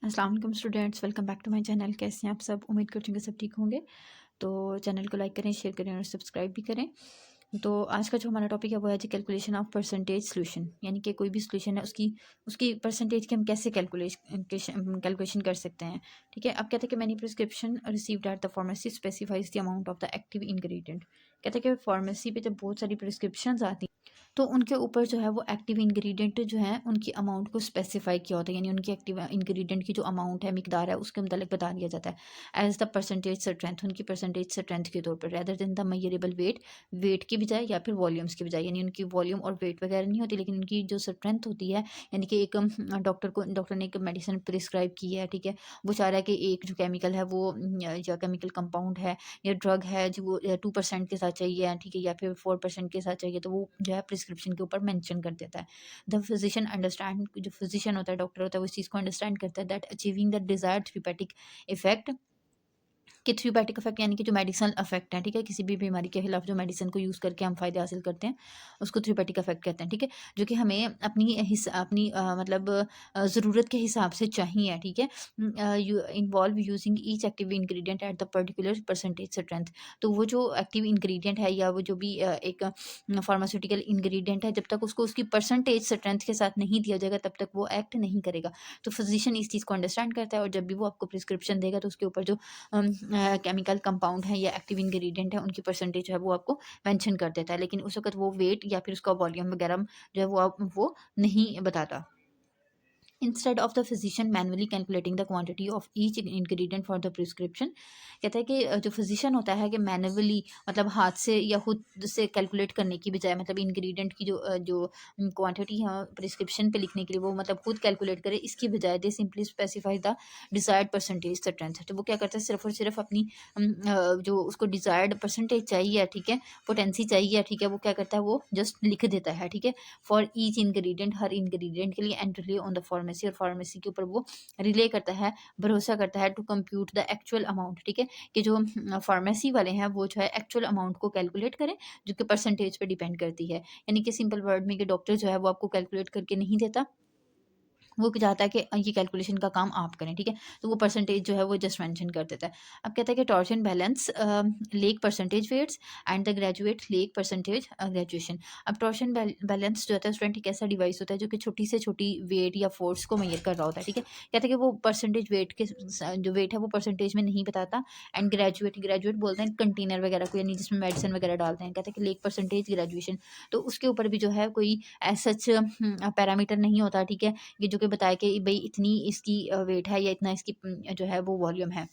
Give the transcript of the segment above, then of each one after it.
अस्सलाम वालेकुम students, welcome back to my channel. कैसे हैं आप सब? उम्मीद करती हूँ कि सब ठीक होंगे। तो चैनल को लाइक करें, शेयर करें और सब्सक्राइब भी करें। तो आज का जो हमारा टॉपिक है वो है जी कैलकुलेशन ऑफ परसेंटेज सोल्यूशन, यानी कि कोई भी सोल्यूशन है उसकी उसकी परसेंटेज की हम कैसे कैलकुलेशन कर सकते हैं। ठीक है, अब कहते हैं कि many prescription received at the pharmacy specifies the amount of the active ingredient. कहते हैं कि फार्मेसी पे जब बहुत सारी प्रिस्क्रिप्शन आती हैं तो उनके ऊपर जो है वो एक्टिव इंग्रेडिएंट जो है उनकी अमाउंट को स्पेसिफाई किया होता है, यानी उनकी एक्टिव इंग्रेडिएंट की जो अमाउंट है, मिकदार है, उसके मुतालिक बता दिया जाता है एज द परसेंटेज स्ट्रेंथ, उनकी परसेंटेज स्ट्रेंथ के तौर पर, rather than the measurable weight की बजाय या फिर वॉल्यूम्स की बजाय। यानी उनकी वॉल्यूम और वेट वगैरह नहीं होती, लेकिन उनकी जो स्ट्रेंथ होती है, यानी कि एक डॉक्टर ने एक मेडिसिन प्रिस्क्राइब की है, ठीक है, वो चाह रहा है कि एक जो केमिकल है वो या केमिकल कंपाउंड है या ड्रग है जो वो 2% के साथ चाहिए, ठीक है, या फिर 4% के साथ चाहिए, तो वो जो है प्रिस्क्रिप्शन के ऊपर मेंशन कर देता है। द फिजिशियन अंडरस्टैंड, जो फिजिशियन होता है, डॉक्टर होता है, वो इस चीज़ को अंडरस्टैंड करता है that achieving the desired therapeutic effect, कि थ्योरेटिक इफेक्ट यानी कि जो मेडिसिनल इफेक्ट है, ठीक है, किसी भी बीमारी के खिलाफ जो मेडिसिन को यूज़ करके हम फायदे हासिल करते हैं उसको थ्योरेटिक इफेक्ट कहते हैं। ठीक है, जो कि हमें अपनी मतलब ज़रूरत के हिसाब से चाहिए। ठीक है, involve using each active ingredient at the particular percentage strength. तो वो जो एक्टिव इंग्रेडिएंट है या वो जो भी एक फार्मास्यूटिकल इंग्रेडिएंट है, जब तक उसको उसकी परसेंटेज स्ट्रेंथ के साथ नहीं दिया जाएगा तब तक वो एक्ट नहीं करेगा। तो फिजिशियन इस चीज़ को अंडरस्टैंड करता है और जब भी वो आपको प्रिस्क्रिप्शन देगा तो उसके ऊपर जो केमिकल कंपाउंड है या एक्टिव इंग्रेडिएंट है उनकी परसेंटेज जो है वो आपको मेंशन कर देता है, लेकिन उस वक्त वो वेट या फिर उसका वॉल्यूम वगैरह जो है वो नहीं बताता। Instead of the physician manually calculating the quantity of each ingredient for the prescription. कहता है कि जो फिजिशियन होता है कि मैनुअली मतलब हाथ से या खुद से कैलकुलेट करने की बजाय, मतलब इंग्रेडिएंट की जो क्वांटिटी है प्रिस्क्रिप्शन पे लिखने के लिए वो मतलब खुद कैलकुलेट करे, इसकी बजाय दे simply specify the desired percentage strength. तो वो क्या करता है, सिर्फ और सिर्फ अपनी जो उसको डिजायर्ड परसेंटेज चाहिए, ठीक है, पोटेंसी चाहिए, ठीक है, वो क्या करता है, वो जस्ट लिख देता है। ठीक है, फॉर ईच इंग्रेडिएंट, हर इंग्रेडिएंट के लिए, and rely on the pharmacy, और फार्मेसी के ऊपर वो रिले करता है, भरोसा करता है to compute the actual amount. ठीक है, कि जो फार्मेसी वाले हैं वो जो है एक्चुअल अमाउंट को कैलकुलेट करें, जो कि परसेंटेज पे डिपेंड करती है। यानी कि सिंपल वर्ड में कि डॉक्टर जो है वो आपको कैलकुलेट करके नहीं देता, वो चाहता है कि ये कैलकुलेशन का काम आप करें। ठीक है, तो वो परसेंटेज जो है वो जस्ट मेंशन कर देता है। अब कहता है कि torsion balance lack percentage weights and the graduate lack percentage graduation. अब टॉर्शन बैलेंस जो होता है स्टूडेंट एक ऐसा डिवाइस होता है जो कि छोटी से छोटी वेट या फोर्स को मेजर कर रहा होता है। ठीक है, कहता है कि वो परसेंटेज वेट के जो वेट है वो परसेंटेज में नहीं बताता। एंड ग्रेजुएट, ग्रेजुएट बोलते हैं कंटेनर वगैरह को, यानी जिसमें मेडिसिन वगैरह डालते हैं। कहते हैं कि लेक परसेंटेज ग्रेजुएशन, तो उसके ऊपर भी जो है कोई ऐसा पैरामीटर नहीं होता। ठीक है, ये जो कि बताया कि भई इतनी इसकी वेट है या इतना इसकी जो है वो वॉल्यूम है।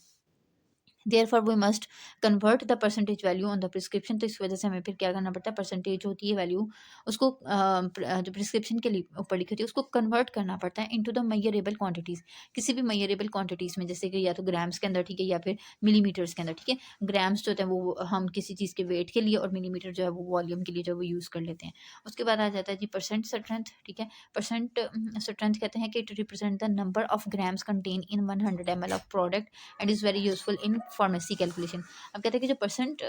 Therefore we must convert the percentage value on the prescription. तो इस वजह से हमें फिर क्या करना पड़ता है, परसेंटेज होती है वैल्यू, उसको जो प्रिस्क्रिप्शन के लिए ऊपर लिखी होती है उसको कन्वर्ट करना पड़ता है इनटू द मेजरेबल क्वांटिटीज़, किसी भी मेजरेबल क्वांटिटीज़ में, जैसे कि या तो ग्राम्स के अंदर, ठीक है, या फिर मिलीमीटर्स के अंदर। ठीक है, ग्राम्स जो होते हैं वो हम किसी चीज़ के वेट के लिए, और मिलीमीटर जो है वो वॉल्यूम के लिए जो है वो यूज़ कर लेते हैं। उसके बाद आ जाता है जी परसेंट स्ट्रेंथ। ठीक है, परसेंट स्ट्रेंथ कहते हैं कि it represent the number of grams contain in 100 ml of product and is very useful in pharmacy calculation. अब कहते हैं कि जो परसेंट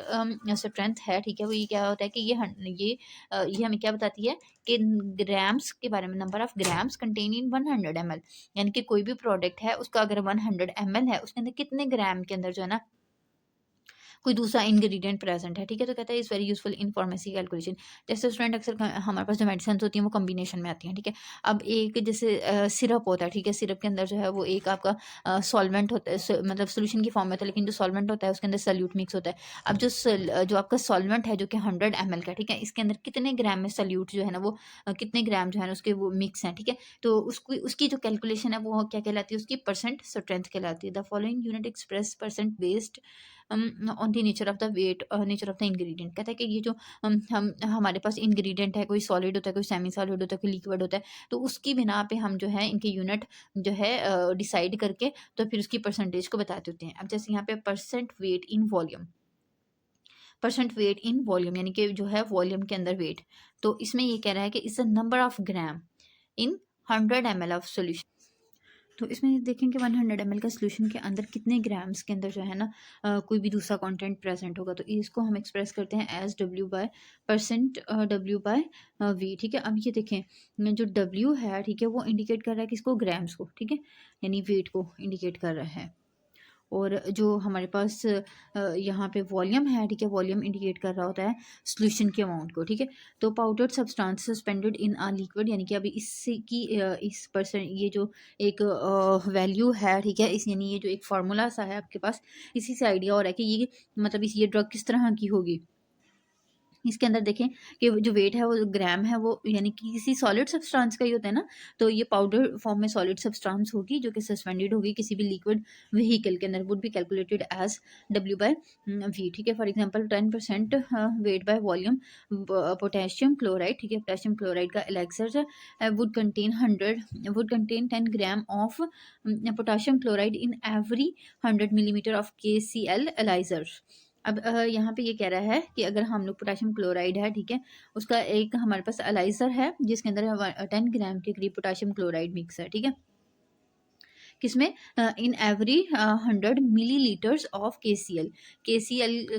स्ट्रेंथ है, ठीक है, वो ये क्या होता है कि ये हमें क्या बताती है कि ग्राम्स के बारे में, number of grams contain in 100 ml, यानी कि कोई भी प्रोडक्ट है उसका अगर 100 ml है, उसके अंदर कितने ग्राम के अंदर जो है ना कोई दूसरा इंग्रेडिएंट प्रेजेंट है। ठीक है, तो कहता है is very useful in pharmacy calculation. जैसे स्टूडेंट अक्सर हमारे पास जो मेडिसिन होती हैं वो कॉम्बिनेशन में आती हैं। ठीक है, अब एक जैसे सिरप होता है, ठीक है, सिरप के अंदर जो है वो एक आपका सॉल्वेंट होता है, मतलब सोल्यूशन की फॉर्म में होता है, लेकिन जो सॉल्वेंट होता है उसके अंदर सल्यूट मिक्स होता है। अब जो आपका सॉल्वेंट है जो कि 100 ml का, ठीक है, इसके अंदर कितने ग्राम में सल्यूट जो है ना वो कितने ग्राम जो है ना उसके वो मिक्स हैं। ठीक है, तो उसकी उसकी जो कैलकुलेशन है वो क्या कहलाती है, उसकी परसेंट स्ट्रेंथ कहलाती है। The following unit express percent based on the nature of the weight, nature of the ingredient. कहता है कि ये जो हम हमारे पास इंग्रेडिएंट है, कोई सॉलिड होता है, कोई सेमी सॉलिड होता है, कोई लिक्विड होता है, तो उसकी बिना पे हम जो है इनके यूनिट जो है डिसाइड करके तो फिर उसकी परसेंटेज को बताते होते हैं। अब जैसे यहाँ पे percent weight in volume, percent weight in volume यानी कि जो है वॉल्यूम के अंदर वेट, तो इसमें ये कह रहा है कि it's the number of gram in 100 ml of solution. तो इसमें देखें कि 100 ml का सोल्यूशन के अंदर कितने ग्राम्स के अंदर जो है ना कोई भी दूसरा कंटेंट प्रेजेंट होगा। तो इसको हम एक्सप्रेस करते हैं as W by percent, W by V. ठीक है, अब ये देखें जो डब्ल्यू है, ठीक है, वो इंडिकेट कर रहा है किसको, ग्राम्स को, ठीक है, यानी वेट को इंडिकेट कर रहा है। और जो हमारे पास यहाँ पे वॉल्यूम है, ठीक है, वॉल्यूम इंडिकेट कर रहा होता है सोल्यूशन के अमाउंट को। ठीक है, तो powdered substance suspended in a liquid, यानी कि अभी इसकी इस परसेंट ये जो एक वैल्यू है, ठीक है, इस यानी ये जो एक फार्मूला सा है आपके पास, इसी से आइडिया हो रहा है कि ये मतलब ये ड्रग किस तरह की होगी। इसके अंदर देखें कि जो वेट है वो ग्राम है, वो यानी कि किसी सॉलिड सब्सटेंस का ही होता है ना, तो ये पाउडर फॉर्म में सॉलिड सब्सटेंस होगी जो कि सस्पेंडेड होगी किसी भी लिक्विड व्हीकल के अंदर, would be calculated as W by V. ठीक है, for example 10% weight by volume potassium chloride, ठीक है, पोटेशियम क्लोराइड का elixir would contain 10 gram of potassium chloride in every 100 millimetre of KCl elixir. अब यहाँ पे ये कह रहा है कि अगर हम लोग पोटेशियम क्लोराइड है, ठीक है, उसका एक हमारे पास एलाइजर है जिसके अंदर 10 ग्राम के करीब पोटेशियम क्लोराइड मिक्स है, ठीक है, किसमें, इन एवरी 100 मिलीलीटर्स ऑफ KCl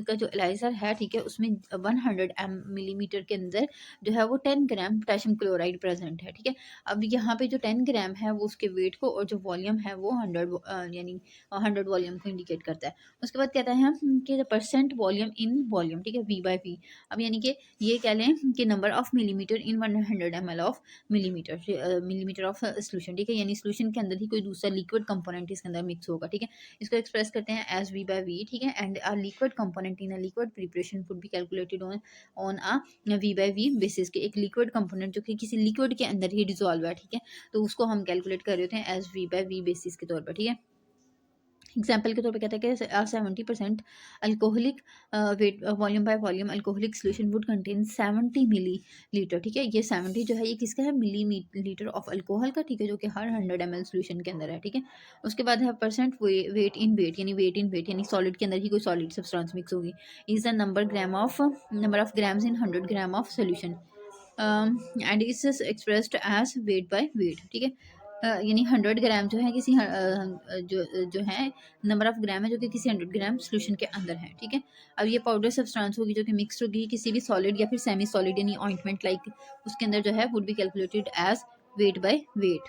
का जो एलाइजर है, ठीक है, उसमें 100 मिलीमीटर के अंदर जो है वो 10 ग्राम पोटेशियम क्लोराइड प्रेजेंट है। ठीक है, अब यहाँ पे जो 10 ग्राम है वो उसके वेट को, और जो वॉल्यूम है वो 100 यानी 100 वॉल्यूम को इंडिकेट करता है। उसके बाद कहता है कि परसेंट वॉल्यूम इन वॉल्यूम, ठीक है, V/V। अब यानी कि ये कह लें कि number of millimetre in 100 ml of millimetre of solution, ठीक है, यानी सोल्यूशन के अंदर ही कोई दूसरा लिक्विड कंपोनेंट इसके अंदर मिक्स होगा। ठीक है, इसको एक्सप्रेस करते हैं एज V/V। ठीक है, and a liquid component in a liquid preparation would be calculated on a V/V basis के। एक लिक्विड कंपोनेंट जो कि किसी लिक्विड के अंदर ही डिजोल्व है, ठीक है, तो उसको हम कैलकुलेट कर रहे होते हैं एज V/V बेसिस के तौर पर। ठीक है, एग्जाम्पल के तौर पे कहता है कि 70% alcoholic weight volume by volume alcoholic solution would contain 70 millilitre. ठीक है, ये 70 जो है ये किसका है, मिलीलीटर ऑफ अल्कोहल का, ठीक है, जो कि हर 100 ml सोल्यूशन के अंदर है। ठीक है, उसके बाद है परसेंट वेट इन वेट, यानी सॉलिड के अंदर ही कोई सॉलिड सब्सटेंस मिक्स होगी, is the number of grams in 100 gram of solution and is expressed as weight by weight. ठीक है, यानी 100 ग्राम जो है किसी जो है नंबर ऑफ ग्राम है जो कि किसी 100 ग्राम सोल्यूशन के अंदर है। ठीक है, अब ये पाउडर सब्सटेंस होगी जो कि मिक्स होगी किसी भी सॉलिड या फिर सेमी सॉलिड यानी ऑइंटमेंट लाइक, उसके अंदर जो है would be calculated as weight by weight.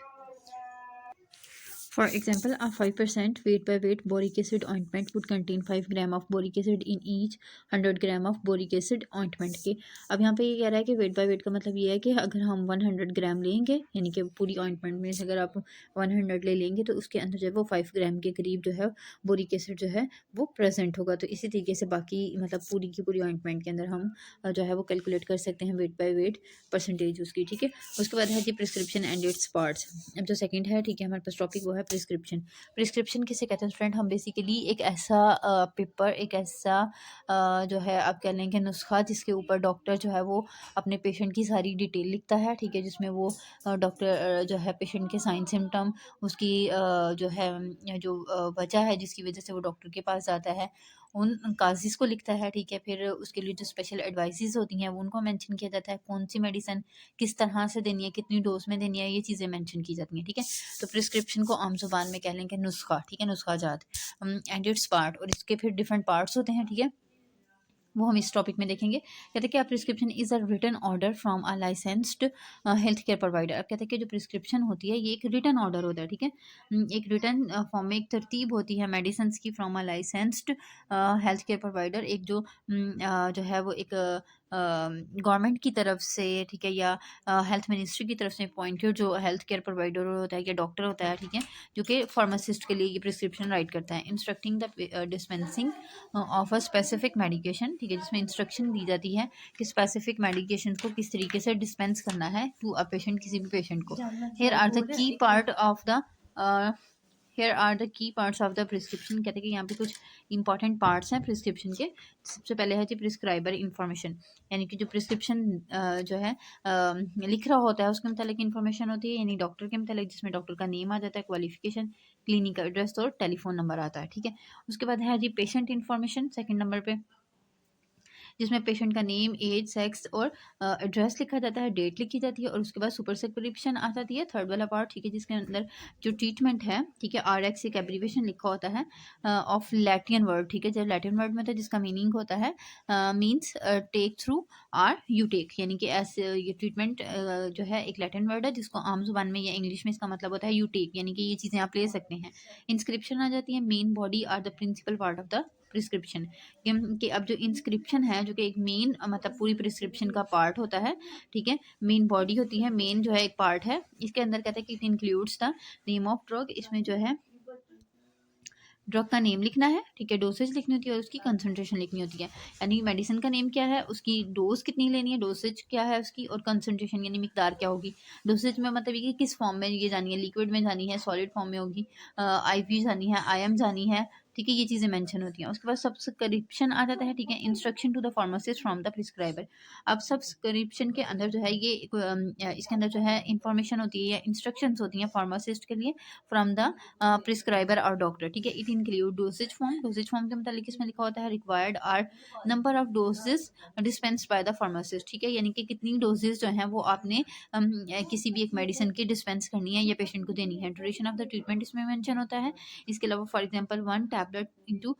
For example, a 5% weight by weight boric acid ointment would contain 5 gram of boric acid in each 100 gram of boric acid ointment के। अब यहाँ पे ये कह रहा है कि वेट बाय वेट का मतलब ये है कि अगर हम 100 ग्राम लेंगे, यानी कि पूरी ऑइंटमेंट में से अगर आप 100 ले लेंगे तो उसके अंदर जो है वो 5 ग्राम के करीब जो है बोरिक एसिड जो है वो प्रेजेंट होगा। तो इसी तरीके से बाकी मतलब पूरी की पूरी ऑइंटमेंट के अंदर हम जो है वो कैलकुलेट कर सकते हैं वेट बाय वेट परसेंटेज उसकी। ठीक है, उसके बाद है जी प्रिस्क्रिप्शन एंड इट्स पार्ट्स। अब जो सेकंड है, ठीक है, हमारे पास टॉपिक वो है प्रिस्क्रिप्शन किसे कहते हैं स्टूडेंट, हम बेसिकली एक ऐसा पेपर, एक ऐसा जो है आप कह लें कि नुस्खा जिसके ऊपर डॉक्टर जो है वो अपने पेशेंट की सारी डिटेल लिखता है। ठीक है, जिसमें वो डॉक्टर जो है पेशेंट के साइन सिम्टम, उसकी जो है जो वजह है जिसकी वजह से वो डॉक्टर के पास जाता है, उन काजिज़ को लिखता है। ठीक है, फिर उसके लिए जो स्पेशल एडवाइसेस होती हैं वो उनको मेंशन किया जाता है, कौन सी मेडिसिन किस तरह से देनी है, कितनी डोज में देनी है, ये चीज़ें मेंशन की जाती हैं। ठीक है, तो प्रिस्क्रिप्शन को आम जुबान में कह लेंगे नुस्खा। ठीक है, नुस्खा जात एंड इट्स पार्ट, और इसके फिर डिफरेंट पार्ट्स होते हैं। ठीक है, वो हम इस टॉपिक में देखेंगे। कहते हैं कि a prescription is a written order from a licensed health care provider. अब कहते हैं कि जो प्रिस्क्रिप्शन होती है ये एक रिटन ऑर्डर होता है। ठीक है, एक रिटन फॉर्म में एक तरतीब होती है मेडिसिन की from a licensed health care provider, एक जो है वो एक गवर्नमेंट की तरफ से, ठीक है, या हेल्थ मिनिस्ट्री की तरफ से अपॉइंटेड जो हेल्थ केयर प्रोवाइडर होता है या डॉक्टर होता है। ठीक है, जो कि फार्मासिस्ट के लिए ये प्रिस्क्रिप्शन राइट करता है। Instructing the dispensing of a specific medication, ठीक है, जिसमें इंस्ट्रक्शन दी जाती है कि स्पेसिफिक मेडिकेशन को किस तरीके से डिस्पेंस करना है टू अ पेशेंट, किसी भी पेशेंट को। Here are the key part of the here are the key parts of the prescription. कहते हैं कि यहाँ पे कुछ इंपॉर्टेंट पार्ट्स हैं प्रिस्क्रिप्शन के। सबसे पहले है जी प्रिस्क्राइबर इन्फॉर्मेशन, यानी कि जो प्रिस्क्रिप्शन जो है लिख रहा होता है उसके मतलब इन्फॉर्मेशन होती है, यानी डॉक्टर के मतलब जिसमें डॉक्टर का नेम आ जाता है, क्वालिफिकेशन, क्लिनिक का एड्रेस और टेलीफोन नंबर आता है। ठीक है, उसके बाद है जी पेशेंट इन्फॉर्मेशन सेकंड नंबर पे। जिसमें पेशेंट का नेम, एज, सेक्स और एड्रेस लिखा जाता है, डेट लिखी जाती है और उसके बाद सुपरस्क्रिप्शन आ जाती है, थर्ड वाला पार्ट, ठीक है, जिसके अंदर जो ट्रीटमेंट है, ठीक है, RX एक एब्रीविएशन लिखा होता है ऑफ लैटिन वर्ड, ठीक है, जब लैटिन वर्ड में था जिसका मीनिंग होता है means take thou or you take, यानी कि ऐसे ये ट्रीटमेंट जो है एक लैटिन वर्ड है जिसको आम जुबान में या इंग्लिश में इसका मतलब होता है यू टेक, यानी कि ये चीज़ें आप ले सकते हैं। इंस्क्रिप्शन आ जाती है, main body are the principal part of the prescription, कि अब जो इंस्क्रिप्शन है जो कि एक मेन मतलब पूरी प्रिस्क्रिप्शन का पार्ट होता है, ठीक है, मेन बॉडी होती है, मेन जो है एक पार्ट है, इसके अंदर कहते हैं कि it includes the name of drug, इसमें जो है ड्रग का नेम लिखना है, ठीक है, डोसेज लिखनी होती है और उसकी कंसंट्रेशन लिखनी होती है, यानी मेडिसिन का नेम क्या है, उसकी डोज कितनी लेनी है, डोसेज क्या है उसकी, और कंसंट्रेशन यानी मिकदार क्या होगी। डोसेज में मतलब ये कि किस फॉर्म में ये जानी है, लिक्विड में जानी है, सॉलिड फॉर्म में होगी, IV जानी है, IM जानी है, ठीक है, ये चीज़ें मेंशन होती हैं। उसके बाद सब्सक्रिप्शन आ जाता है, ठीक है, instruction to the pharmacist from the prescriber. अब सब्सक्रिप्शन के अंदर जो है ये इसके अंदर जो है इंफॉर्मेशन होती है या इंस्ट्रक्शंस होती हैं फार्मासिस्ट के लिए फ्रॉम द प्रिस्क्राइबर और डॉक्टर, ठीक है। इट इंक्लूड डोसेज फॉर्म के मतलब इसमें लिखा होता है required are number of doses dispensed by the pharmacist, ठीक है, यानी कि कितनी डोजेज जो हैं वो आपने किसी भी एक मेडिसिन की डिस्पेंस करनी है या पेशेंट को देनी है। ड्यूरेशन ऑफ द ट्रीटमेंट इसमें मेंशन होता है। इसके अलावा for example 1 tablet into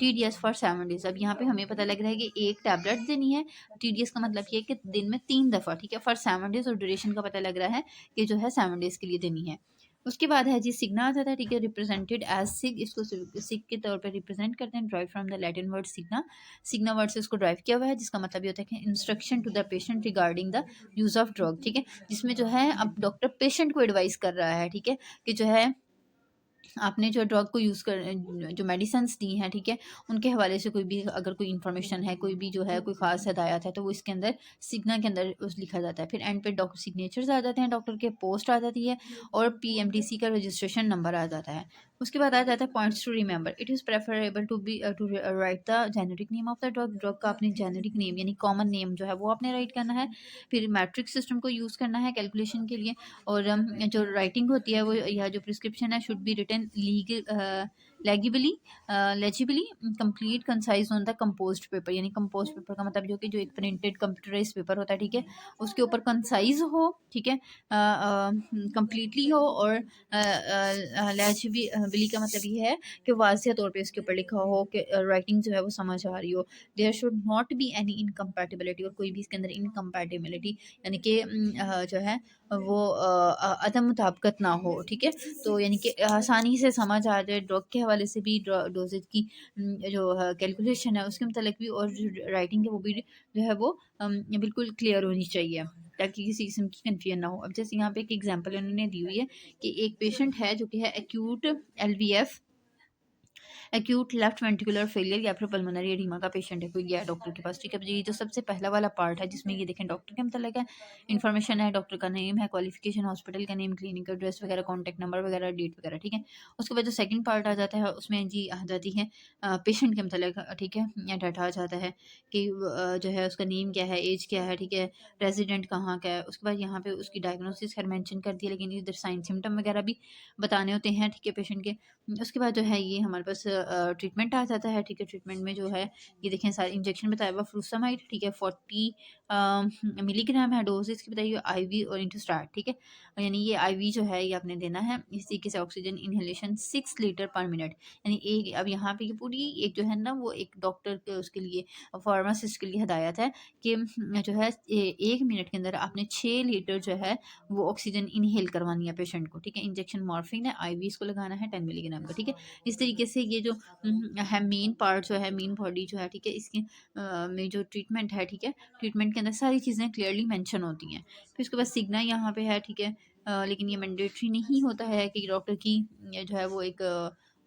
TDS for 7 days. अब यहाँ पे हमें पता लग रहा है कि एक टैबलेट देनी है, TDS का मतलब ये है कि दिन में 3 दफ़ा, ठीक है, फॉर 7 डेज, और ड्यूरेशन का पता लग रहा है कि जो है 7 डेज के लिए देनी है। उसके बाद है जी सिग्ना आता था, ठीक है, रिप्रेजेंटेड एज सिग, इसको सिग के तौर पे रिप्रेजेंट करते हैं, derive from the Latin word signa. Signa word से इसको ड्राइव किया हुआ है, जिसका मतलब ये होता है कि instruction to the patient regarding the use of drug, ठीक है, जिसमें जो है अब डॉक्टर पेशेंट को एडवाइस कर रहा है, ठीक है, कि जो है आपने जो ड्रग को यूज़ कर जो मेडिसिन्स दी हैं, ठीक है, उनके हवाले से कोई भी अगर कोई इन्फॉर्मेशन है, कोई भी जो है कोई ख़ास हदायत है, तो वो इसके अंदर सिग्ना के अंदर उस लिखा जाता है। फिर एंड पे डॉक्टर सिग्नेचर्स आ जाते हैं, डॉक्टर के पोस्ट आ जाती है और PMDC का रजिस्ट्रेशन नंबर आ जाता है। उसके बाद आ जाता है points to remember. It is preferable to write the generic name of the drug. Drug का अपने जेनेरिक नेम यानी कॉमन नेम जो है वो आपने राइट करना है। फिर मैट्रिक सिस्टम को यूज़ करना है कैलकुलेशन के लिए, और जो राइटिंग होती है वो या जो प्रिस्क्रिप्शन है should be written legibly complete concise on the composed paper, यानी कंपोज्ड पेपर का मतलब जो एक प्रिंटेड कंप्यूटराइज पेपर होता है, ठीक है, उसके ऊपर कंसाइज हो, ठीक है, कंप्लीटली हो, और लेजिबली का मतलब ये है कि वाज़िह तौर पे इसके ऊपर लिखा हो कि राइटिंग जो है वो समझ आ रही हो। There should not be any incompatibility, और कोई भी इसके अंदर इनकम्पैटिबिलिटी यानी कि जो है वो अदम मुताबिकत ना हो, ठीक है, तो यानी कि आसानी से समझ आ जाए, ड्रग के हवाले से भी, डोजेज की जो कैलकुलेशन है उसके मतलब भी, और जो राइटिंग है वो भी जो है वो बिल्कुल क्लियर होनी चाहिए ताकि किसी किस्म की कन्फ्यूजन ना हो। अब जैसे यहाँ पे एक एग्जांपल उन्होंने दी हुई है कि एक पेशेंट है जो कि है acute LVF, acute left ventricular failure या फिर पल्मोनरी एडिमा का पेशेंट है, कोई गया डॉक्टर के पास, ठीक है, ये जो सबसे पहला वाला पार्ट है जिसमें ये देखें डॉक्टर के मतलब है, इन्फॉर्मेशन है, डॉक्टर का नेम है, क्वालिफिकेशन, हॉस्पिटल का नेम, क्लिनिक एड्रेस वगैरह, कॉन्टैक्ट नंबर वगैरह, डेट वगैरह, ठीक है। उसके बाद जो सेकंड पार्ट आ जाता है उसमें जी आ जाती है पेशेंट के मतलब, ठीक है, या डाटा आ जाता है कि जो है उसका नेम क्या है, एज क्या है, ठीक है, रेजिडेंट कहाँ का है। उसके बाद यहाँ पे उसकी डायग्नोसिस खैर मेंशन कर दिया, लेकिन इधर साइन सिम्टम वगैरह भी बताने होते हैं, ठीक है, पेशेंट के। उसके बाद जो है ये हमारे पास ट्रीटमेंट आ जाता है, ठीक है, ट्रीटमेंट में जो है ये देखें सारे इंजेक्शन बताया हुआ फ्रूसमाइड, ठीक है, 40 मिलीग्राम है, डोज इसकी बताइए IV और इंटोस्टार्ट, ठीक है, यानी ये IV जो है ये आपने देना है। इस तरीके से ऑक्सीजन इनहेलेशन 6 लीटर पर मिनट, यानी एक, अब यहाँ पे ये पूरी एक जो है ना वो एक डॉक्टर के उसके लिए फार्मासिस्ट के लिए हदायत है कि जो है 1 मिनट के अंदर आपने 6 लीटर जो है वो ऑक्सीजन इनहेल करवानी है पेशेंट को, ठीक है। इंजेक्शन मॉर्फिन है, IV इसको लगाना है 10 मिलीग्राम का, ठीक है। इस तरीके से ये जो है मेन पार्ट जो है, मेन बॉडी जो है, ठीक है, इसकी में जो ट्रीटमेंट है, ठीक है, ट्रीटमेंट के अंदर सारी चीज़ें क्लियरली मेंशन होती हैं। फिर उसके बाद सिग्ना यहाँ पे है, ठीक है, लेकिन ये मैंडेटरी नहीं होता है कि डॉक्टर की ये जो है वो एक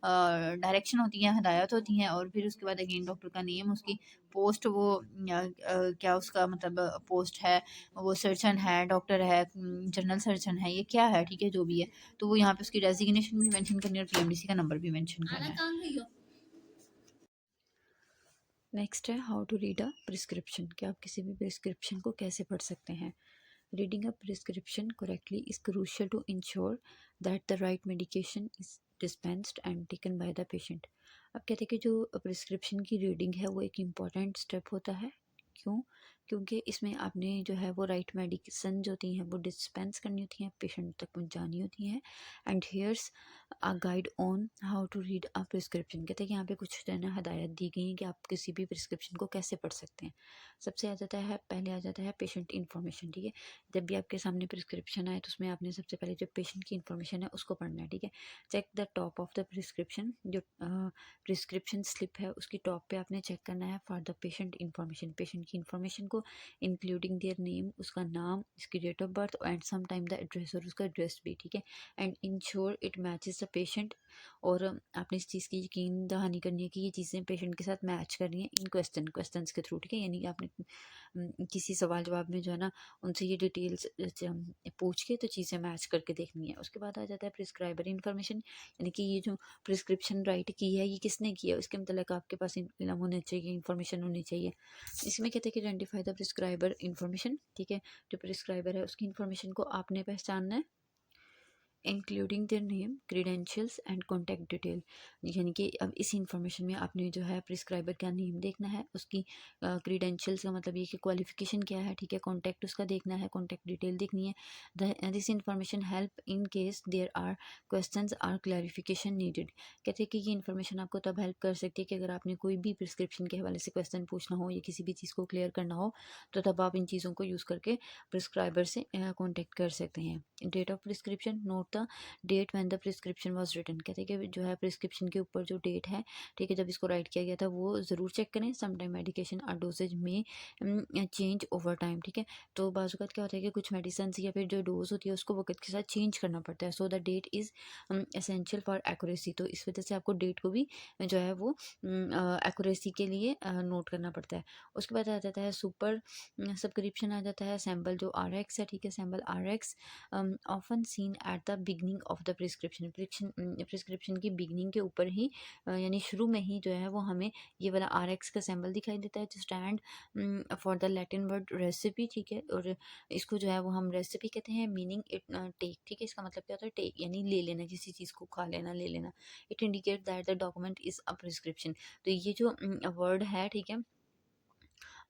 डायरेक्शन होती है, हदायत होती हैं, और फिर उसके बाद अगेन डॉक्टर का नेम, उसकी पोस्ट, वो क्या उसका मतलब पोस्ट है, वो सर्जन है, डॉक्टर है, जनरल सर्जन है, ये क्या है, ठीक है, जो भी है, तो वो यहाँ पे उसकी डेजिग्नेशन भी मेंशन करनी है और PMDC का नंबर भी मेंशन करना है। नेक्स्ट है how to read a prescription, कि आप किसी भी प्रिस्क्रिप्शन को कैसे पढ़ सकते हैं। Reading a prescription correctly is crucial to ensure that the right medication is dispensed and taken by the patient. अब कहते हैं कि जो प्रिस्क्रिप्शन की रीडिंग है वो एक इम्पॉर्टेंट स्टेप होता है। क्यों? क्योंकि इसमें आपने जो है वो राइट मेडिसिन जो होती हैं वो डिस्पेंस करनी होती हैं, पेशेंट तक पहुंचानी होती हैं। And here's a guide on how to read a prescription. कहते हैं कि यहाँ पे कुछ जो है ना हदायत दी गई हैं कि आप किसी भी प्रिस्क्रिप्शन को कैसे पढ़ सकते हैं। सबसे आ जाता है, पहले आ जाता है पेशेंट इन्फॉर्मेशन। ठीक है, जब भी आपके सामने प्रिस्क्रिप्शन आए तो उसमें आपने सबसे पहले जो पेशेंट की इन्फॉर्मेशन है उसको पढ़ना है। ठीक है, check the top of the prescription. जो प्रिस्क्रिप्शन स्लिप है उसकी टॉप पे आपने चेक करना है for the patient information, patient की इन्फॉर्मेशन को इंक्लूडिंग देयर नेम, उसका नाम, इसकी date of birth and some time the address, और उसका एड्रेस भी। ठीक है, and ensure it matches the patient. और आपने इस चीज़ की यकीन दहानी करनी है कि ये चीज़ें पेशेंट के साथ मैच कर रही हैं इन क्वेश्चंस के थ्रू। ठीक है, यानी कि आपने किसी सवाल जवाब में जो है ना उनसे ये डिटेल्स पूछ के तो चीज़ें मैच करके देखनी है। उसके बाद आ जाता है प्रिस्क्राइबर इन्फॉर्मेशन, यानी कि ये जो प्रिस्क्रिप्शन राइट की है ये किसने किया है, उसके मतलब आपके पास इल्म होना चाहिए, इन्फॉर्मेशन होनी चाहिए। इसमें कहते हैं कि आइडेंटिफाई द प्रिस्क्राइबर इन्फॉर्मेशन। ठीक है, जो प्रिस्क्राइबर है उसकी इन्फॉर्मेशन को आपने पहचानना है, including their name, credentials and contact detail. यानी कि अब इस इंफॉर्मेशन में आपने जो है प्रिस्क्राइबर का नेम देखना है, उसकी क्रीडेंशियल्स का मतलब ये कि क्वालिफिकेशन क्या है। ठीक है, कॉन्टैक्ट उसका देखना है, कॉन्टैक्ट डिटेल देखनी है। This information help in case there are questions or clarification needed. कहते हैं कि ये इन्फॉर्मेशन आपको तब हेल्प कर सकती है कि अगर आपने कोई भी प्रिस्क्रिप्शन के हवाले से क्वेश्चन पूछना हो या किसी भी चीज़ को क्लियर करना हो तो तब आप इन चीज़ों को यूज़ करके प्रिस्क्राइबर से कॉन्टैक्ट कर सकते हैं। Date of prescription, note the date when the prescription was written. कहते हैं कि जो है प्रिस्क्रिप्शन के ऊपर जो डेट है, ठीक है, जब इसको राइट किया गया था वो ज़रूर चेक करें। समटाइम मेडिकेशन और डोजेज में चेंज ओवर टाइम। ठीक है, तो बाज़ वक़्त क्या होता है कि कुछ मेडिसिन या फिर जो डोज होती है उसको वक्त के साथ चेंज करना पड़ता है। So the that is essential for accuracy. तो इस वजह से आपको डेट को भी जो है वो एक्यूरेसी के लिए नोट करना पड़ता है। उसके बाद आ जाता है सुपर सब्सक्रिप्शन आ जाता है, सैम्पल जो RX है। ठीक है, sample RX often seen at the beginning of the prescription की बिगनिंग के ऊपर ही यानी शुरू में ही जो है वो हमें ये वाला RX का सैम्पल दिखाई देता है जो stand for the Latin word recipe. ठीक है, और इसको जो है वो हम रेसिपी कहते हैं, मीनिंग इट टेक। ठीक है, इसका मतलब क्या होता है, टेक यानी ले लेना, किसी चीज़ को खा लेना, ले लेना। It indicate that the document is a prescription. तो ये जो वर्ड है, ठीक है,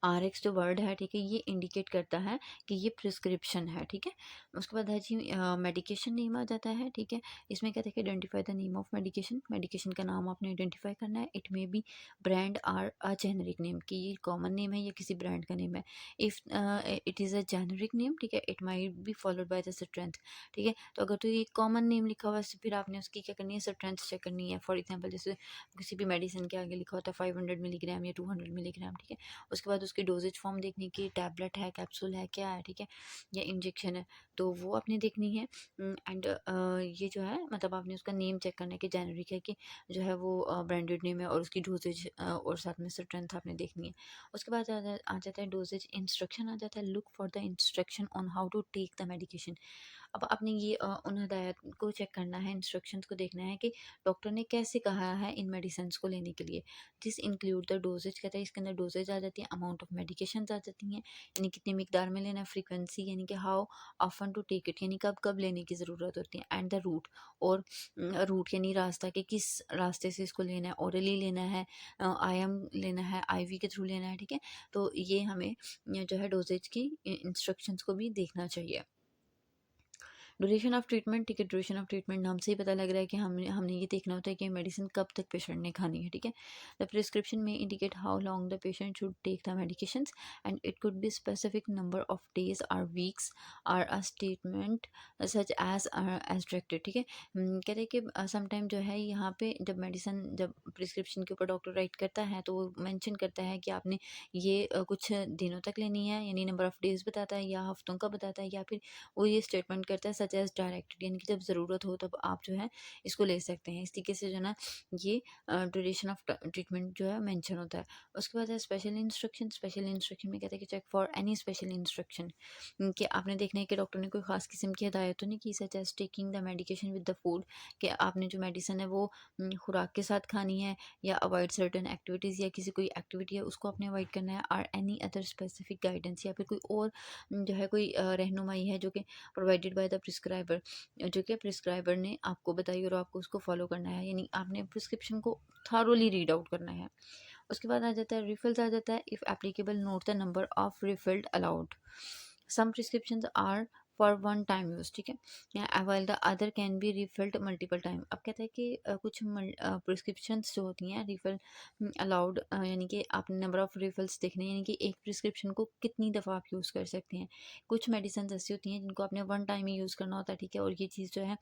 RX जो वर्ड है, ठीक है, ये इंडिकेट करता है कि ये प्रिस्क्रिप्शन है। ठीक है, उसके बाद है जी मेडिकेशन नेम आ जाता है। ठीक है, इसमें कहते हैं कि identify the name of medication, medication का नाम आपने आइडेंटिफाई करना है। It may be brand or a generic name, कि ये कॉमन नेम है या किसी ब्रांड का नेम है। If it is a generic name, ठीक है, it might be followed by the strength. ठीक है, तो अगर तो ये कॉमन नेम लिखा हुआ है फिर आपने उसकी क्या करनी है, स्ट्रेंथ चेक करनी है। फॉर एग्जाम्पल जैसे किसी भी मेडिसिन के आगे लिखा होता है 500 मिलीग्राम या 200 मिलीग्राम। ठीक है, उसके बाद उसकी डोजेज फॉर्म देखनी कि टैबलेट है, कैप्सूल है, क्या है। ठीक है, या इंजेक्शन है, तो वो आपने देखनी है। एंड ये जो है मतलब आपने उसका नेम चेक करना है कि जेनरिक है कि जो है वो ब्रांडेड नेम है, और उसकी डोजेज और साथ में स्ट्रेंथ आपने देखनी है। उसके बाद आ जाता है डोजेज इंस्ट्रक्शन आ जाता है। Look for the instruction on how to take the medication. अब आपने ये उन हदायत को चेक करना है, इंस्ट्रक्शंस को देखना है कि डॉक्टर ने कैसे कहा है इन मेडिसिन को लेने के लिए। दिस इंक्लूड द डोजेज, कहता है इसके अंदर डोजेज आ जाती है, अमाउंट ऑफ मेडिकेशन आ जाती हैं, यानी कितनी मिकदार में लेना है, फ्रीक्वेंसी यानी कि how often to take it, यानी कब कब लेने की ज़रूरत होती है, एंड द रूट, और रूट यानी रास्ता कि किस रास्ते से इसको लेना है, ओरली लेना है, IM लेना है, IV के थ्रू लेना है। ठीक है, तो ये हमें जो है डोजेज की इंस्ट्रक्शंस को भी देखना चाहिए। ड्यूरेशन ऑफ ट्रीटमेंट, ठीक है, ड्यूरेशन ऑफ ट्रीटमेंट नाम से ही पता लग रहा है कि हमने ये देखना होता है कि मेडिसिन कब तक पेशेंट ने खानी है। ठीक है, द प्रिस्क्रिप्शन में indicate how long the patient should take the medication and it could be specific number of days और वीक्स और a statement such as directed. ठीक है, कहते हैं कि समटाइम जो है यहाँ पे जब प्रिस्क्रिप्शन के ऊपर डॉक्टर राइट करता है तो वो मैंशन करता है कि आपने ये कुछ दिनों तक लेनी है, यानी नंबर ऑफ डेज बताता है या हफ्तों का बताता है, या फिर वो ये स्टेटमेंट करता है सच एज डायरेक्टेड, यानी कि जब ज़रूरत हो तब आप जो है इसको ले सकते हैं। इस तरीके से जो है ना ये ड्यूरेशन ऑफ ट्रीटमेंट जो है मेंशन होता है। उसके बाद है स्पेशल इंस्ट्रक्शन। स्पेशल इंस्ट्रक्शन में कहते हैं कि check for any special instruction, कि आपने देखना है कि डॉक्टर ने कोई ख़ास किस्म की हदायत तो नहीं की, such as taking the medication with the food, कि आपने जो मेडिसिन है वो खुराक के साथ खानी है, या अवॉइड सर्टन एक्टिविटीज़, या किसी कोई एक्टिविटी है उसको आपने अवॉइड करना है, और एनी अदर स्पेसिफिक गाइडेंस, या फिर कोई और जो है कोई रहनुमाई है जो कि प्रोवाइडेड बाय द प्रिस्क्राइबर, जो कि प्रिस्क्राइबर ने आपको बताई और आपको उसको फॉलो करना है, यानी आपने प्रिस्क्रिप्शन को थारोली रीड आउट करना है। उसके बाद आ जाता है रिफिल्स, आ जाता है if applicable note the number of refilled allowed. Some prescriptions are for one time use, ठीक है, while the other can be refilled multiple time. अब कहता है कि कुछ प्रिस्क्रिप्शंस जो होती हैं रिफिल अलाउड, यानी कि आपने नंबर ऑफ रिफिल्स देखने हैं, यानी कि एक प्रिस्क्रिप्शन को कितनी दफ़ा आप यूज़ कर सकते हैं। कुछ मेडिसिन ऐसी होती हैं जिनको आपने वन टाइम ही यूज़ करना होता है, ठीक है, और ये चीज़ जो है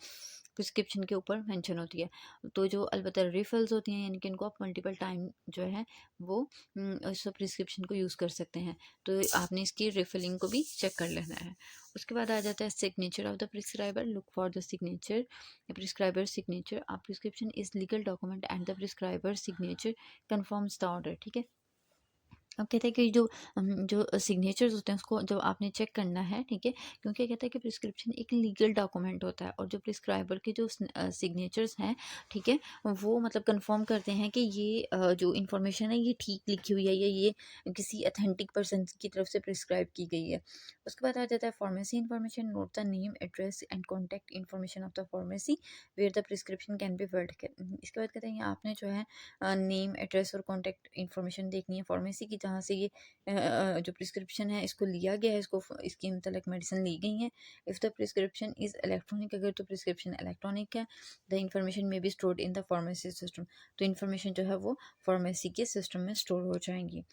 प्रिस्क्रिप्शन के ऊपर मेंशन होती है। तो जो अलबत्ता रिफिल्स होती हैं, यानी कि इनको आप मल्टीपल टाइम जो है वो उस प्रिस्क्रिप्शन को यूज़ कर सकते हैं। तो आपने इसकी रिफिलिंग को भी चेक कर लेना है। उसके बाद आ जाता है signature of the prescriber, look for the signature, prescriber signature. A prescription is legal document and the prescriber signature confirms the order, ठीक है। अब कहते हैं कि जो सिग्नेचर्स होते हैं उसको जब आपने चेक करना है, ठीक है, क्योंकि कहता है कि प्रिस्क्रिप्शन एक लीगल डॉक्यूमेंट होता है और जो प्रिस्क्राइबर के जो सिग्नेचर्स हैं, ठीक है, वो मतलब कंफर्म करते हैं कि ये जो इन्फॉर्मेशन है ये ठीक लिखी हुई है या ये किसी अथेंटिक पर्सन की तरफ से प्रिस्क्राइब की गई है। उसके बाद आ जाता है pharmacy information, note the name address and contact information of the pharmacy where the prescription can be filled. इसके बाद कहते हैं आपने जो है नेम एड्रेस और कॉन्टैक्ट इन्फॉर्मेशन देखनी है फार्मेसी की जहाँ से ये जो प्रिस्क्रिप्शन है इसको लिया गया है, इसको इसकी मतलब मेडिसिन ली गई है। If the prescription is electronic, अगर तो प्रिस्क्रिप्शन इलेक्ट्रॉनिक है, द इन्फॉर्मेशन में be stored in the pharmacy system, तो इन्फॉर्मेशन जो है वो फार्मेसी के सिस्टम में स्टोर हो जाएंगी।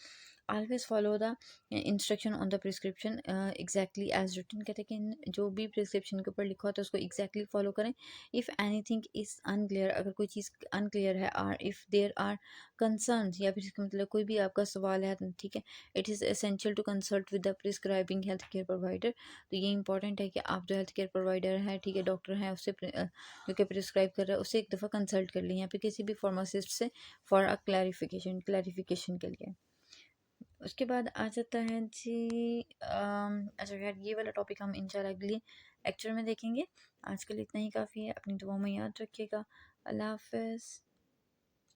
Always follow the instruction on the prescription exactly as written, कहते हैं कि जो भी प्रिस्क्रिप्शन के ऊपर लिखा होता है उसको एग्जैक्टली फॉलो करें। इफ़ एनीथिंग इज़ अनक्लियर, अगर कोई चीज़ अनक्लियर है, or if there are concern, या फिर इसका मतलब कोई भी आपका सवाल है, ठीक है, it is essential to consult with the prescribing health care provider. तो ये इंपॉर्टेंट है कि आप जो हेल्थ केयर प्रोवाइडर है, ठीक है, डॉक्टर हैं, उससे जो कि प्रिस्क्राइब कर रहा है उससे एक दफ़ा कंसल्ट कर लें, या फिर किसी भी फार्मासिस्ट से फॉर अ क्लैरिफिकेशन के लिए। उसके बाद आ जाता है जी अच्छा यार, ये वाला टॉपिक हम इंशाल्लाह अगली लेक्चर में देखेंगे। आज के लिए इतना ही काफ़ी है। अपनी दुआ में याद रखिएगा। अल्लाह हाफ़िज़।